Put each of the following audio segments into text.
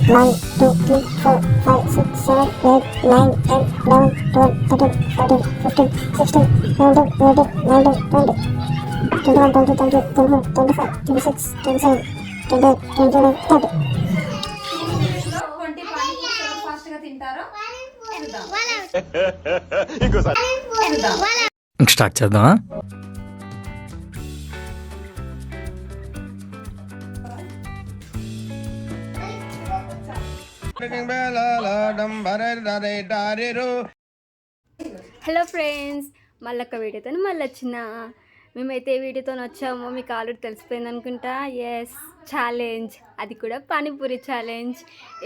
1, 2, 3, 4, 5, 6, 7, 8, 9, 10, 11, 12, 13, 14, 15, 16, 17, 18, 19, 20, 21, 22, 23, 24, 25, 26, 27, 28, 29, 30. Fast గా తింటారో start చేద్దామా? హలో ఫ్రెండ్స్, మళ్ళొక్క వీడియోతో మళ్ళీ వచ్చిన మేమైతే ఏ వీడియోతో వచ్చామో మీకు ఆల్రెడీ తెలిసిపోయింది అనుకుంటా. ఎస్, ఛాలెంజ్, అది కూడా పానీపూరి ఛాలెంజ్.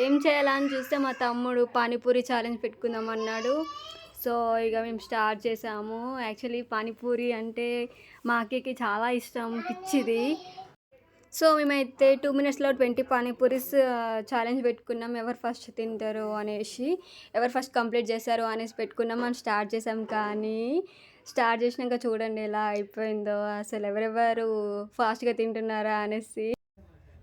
ఏం చేయాలని చూస్తే మా తమ్ముడు పానీపూరి ఛాలెంజ్ పెట్టుకుందాం అన్నాడు. సో ఇక మేము స్టార్ట్ చేసాము. యాక్చువల్లీ పానీపూరి అంటే మా అక్కకి చాలా ఇష్టం, పిచ్చిది. సో మేమైతే 2 minutesలో 20 పానీపూరీస్ ఛాలెంజ్ పెట్టుకున్నాం. ఎవరు ఫస్ట్ తింటారు అనేసి, ఎవరు ఫస్ట్ కంప్లీట్ చేశారు అనేసి పెట్టుకున్నాం. మనం స్టార్ట్ చేసాం, కానీ స్టార్ట్ చేసినాక చూడండి ఎలా అయిపోయిందో. అసలు ఎవరెవరు ఫాస్ట్గా తింటున్నారా అనేసి.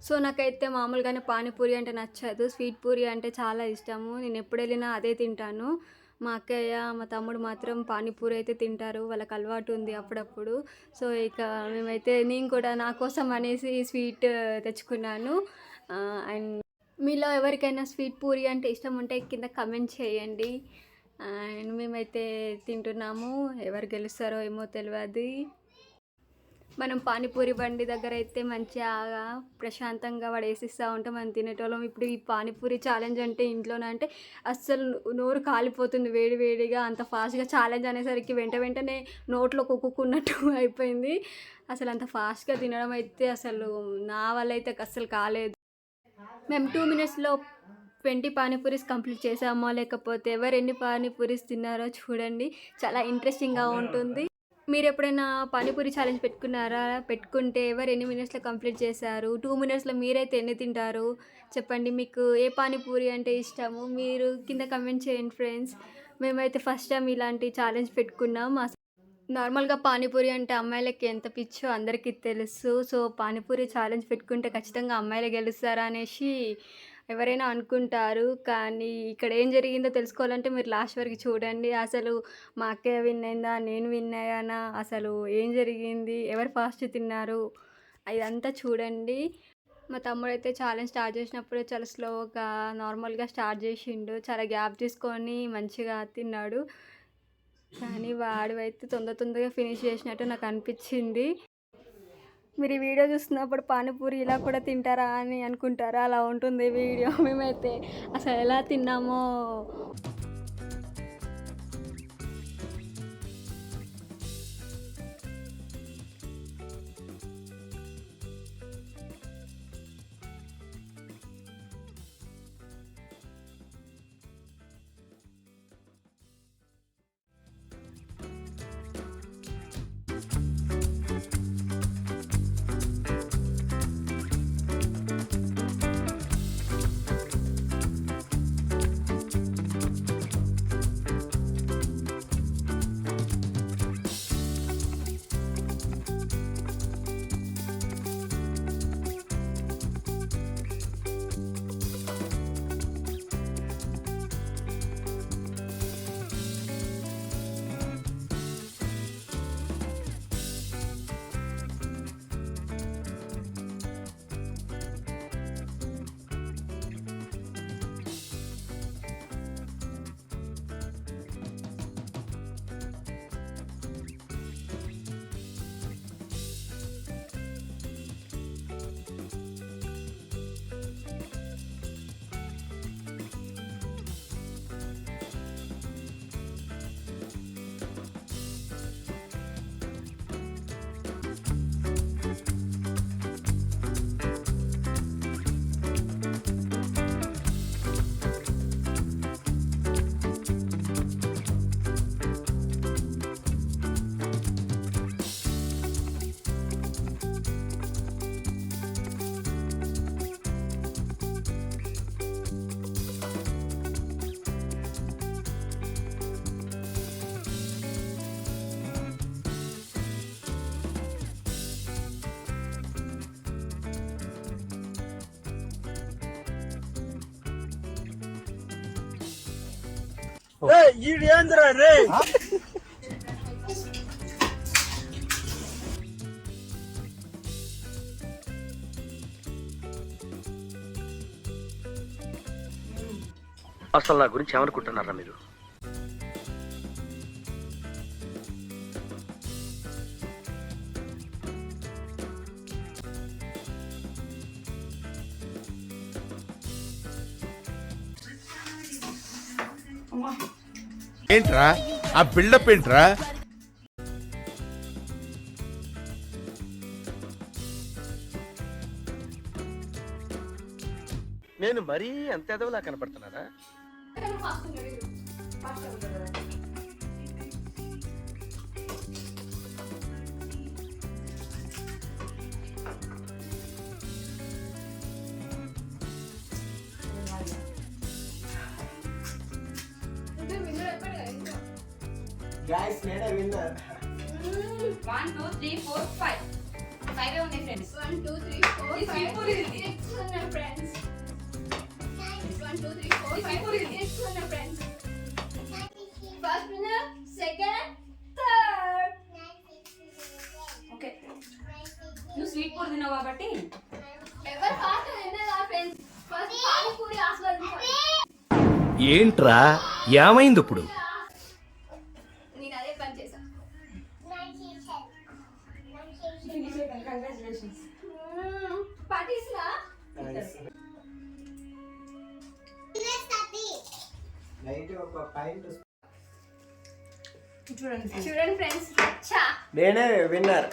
సో నాకైతే మామూలుగానే పానీపూరి అంటే నచ్చదు, స్వీట్ పూరి అంటే చాలా ఇష్టము. నేను ఎప్పుడు వెళ్ళినా అదే తింటాను. మా అక్కయ్య మా తమ్ముడు మాత్రం పానీపూరి అయితే తింటారు, వాళ్ళకి అలవాటు ఉంది అప్పుడప్పుడు. సో ఇక మేమైతే నేను కూడా నా కోసం అనేసి స్వీట్ తెచ్చుకున్నాను. అండ్ మీలో ఎవరికైనా స్వీట్ పూరి అంటే ఇష్టం ఉంటే కింద కమెంట్ చేయండి. అండ్ మేమైతే తింటున్నాము. ఎవరు గెలుస్తారో ఏమో తెలియదు. మనం పానీపూరి బండి దగ్గర అయితే మంచిగా ప్రశాంతంగా వాడు వేసిస్తూ ఉంటాం, మనం తినేటోళ్ళం. ఇప్పుడు ఈ పానీపూరి ఛాలెంజ్ అంటే ఇంట్లోనే అంటే అస్సలు నోరు కాలిపోతుంది వేడి వేడిగా. అంత ఫాస్ట్గా ఛాలెంజ్ అనేసరికి వెంటనే నోట్లో కుక్కున్నట్టు అయిపోయింది. అసలు అంత ఫాస్ట్గా తినడం అయితే అసలు నా వల్ల అయితే అస్సలు కాలేదు. మేము 2 minutesలో 20 పానీపూరీస్ కంప్లీట్ చేసామో, లేకపోతే ఎవరు ఎన్ని పానీపూరీస్ తిన్నారో చూడండి. చాలా ఇంట్రెస్టింగ్గా ఉంటుంది. మీరు ఎప్పుడైనా పానీపూరి ఛాలెంజ్ పెట్టుకున్నారా? పెట్టుకుంటే ఎవరు ఎన్ని మినిట్స్లో కంప్లీట్ చేశారు? 2 minutesలో మీరైతే ఎన్ని తింటారు చెప్పండి. మీకు ఏ పానీపూరి అంటే ఇష్టము మీరు కింద కమెంట్ చేయండి ఫ్రెండ్స్. మేమైతే ఫస్ట్ టైం ఇలాంటి ఛాలెంజ్ పెట్టుకున్నాం. నార్మల్గా పానీపూరి అంటే అమ్మాయిలకి ఎంత పిచ్చో అందరికీ తెలుసు. సో పానీపూరి ఛాలెంజ్ పెట్టుకుంటే ఖచ్చితంగా అమ్మాయిలే గెలుస్తారా అనేసి ఎవరైనా అనుకుంటారు. కానీ ఇక్కడ ఏం జరిగిందో తెలుసుకోవాలంటే మీరు లాస్ట్ వరకు చూడండి. అసలు మా అక్కయ్య విన్ అయిందా, నేను విన్ అయ్యానా, అసలు ఏం జరిగింది, ఎవరు ఫాస్ట్ తిన్నారు, ఇదంతా చూడండి. మా తమ్ముడు అయితే ఛాలెంజ్ స్టార్ట్ చేసినప్పుడు చాలా స్లోగా నార్మల్గా స్టార్ట్ చేసిండు, చాలా గ్యాప్ తీసుకొని మంచిగా తిన్నాడు. కానీ వాడు అయితే తొందరగా ఫినిష్ చేసినట్టు నాకు అనిపించింది. మీరు ఈ వీడియో చూస్తున్నప్పుడు పానీపూరి ఇలా కూడా తింటారా అని అనుకుంటారా? అలా ఉంటుంది వీడియో. మేమైతే అసలు ఎలా తిన్నామో అసలు నా గురించి ఏమనుకుంటున్నారా మీరు? ఏంట్రా ఆ బిల్డప్ ఏంట్రా? నేను మరీ అంత ఎదవలా కనపడుతున్నారా? Guys, నేనే విన్నర్. 1 2 3 4 5 5 ఉన్నాయి ఫ్రెండ్స్. 1 2 3 4 ఇది 5 పూరి ఇది. 6 ఉన్నాయి ఫ్రెండ్స్. 1 2 3 4 ఇది పూరి ఇది. 6 ఉన్నాయి friends. First winner, second, third. Okay నువ్వు స్వీట్ పూరి తిన్నావు కాబట్టి ఎవరు ఫాస్ట్ విన్నర్ ఆ ఫ్రెండ్స్. ఫస్ట్ పానీపూరి ఆస్వాదించాలి. ఏంట్రా ఏమైంది ఇప్పుడు? నేను అదే పని చేశా. కంగ్రాచులేషన్స్. పాటిస్తా. నైట్ ఒక పైంట్. చూడండి ఫ్రెండ్స్, చా. నేనే విన్నర్.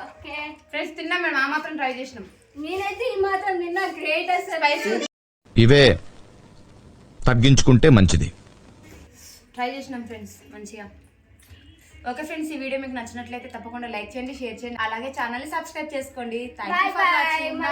ఓకే ఫ్రెండ్స్ తిన్నాం మేడం, ఆ మాత్రం ట్రై చేసినాం. నేనైతే ఈ మాత్రం నిన్న గ్రేట్ అసలు. ఇవే తగ్గించుకుంటే మంచిది. ట్రై చేసినాం ఫ్రెండ్స్ మంచిగా. ఓకే ఫ్రెండ్స్, ఈ వీడియో మీకు నచ్చినట్లయితే తప్పకుండా లైక్ చేయండి, షేర్ చేయండి, అలాగే ఛానల్ ని సబ్స్క్రైబ్ చేసుకోండి. Thank you for watching.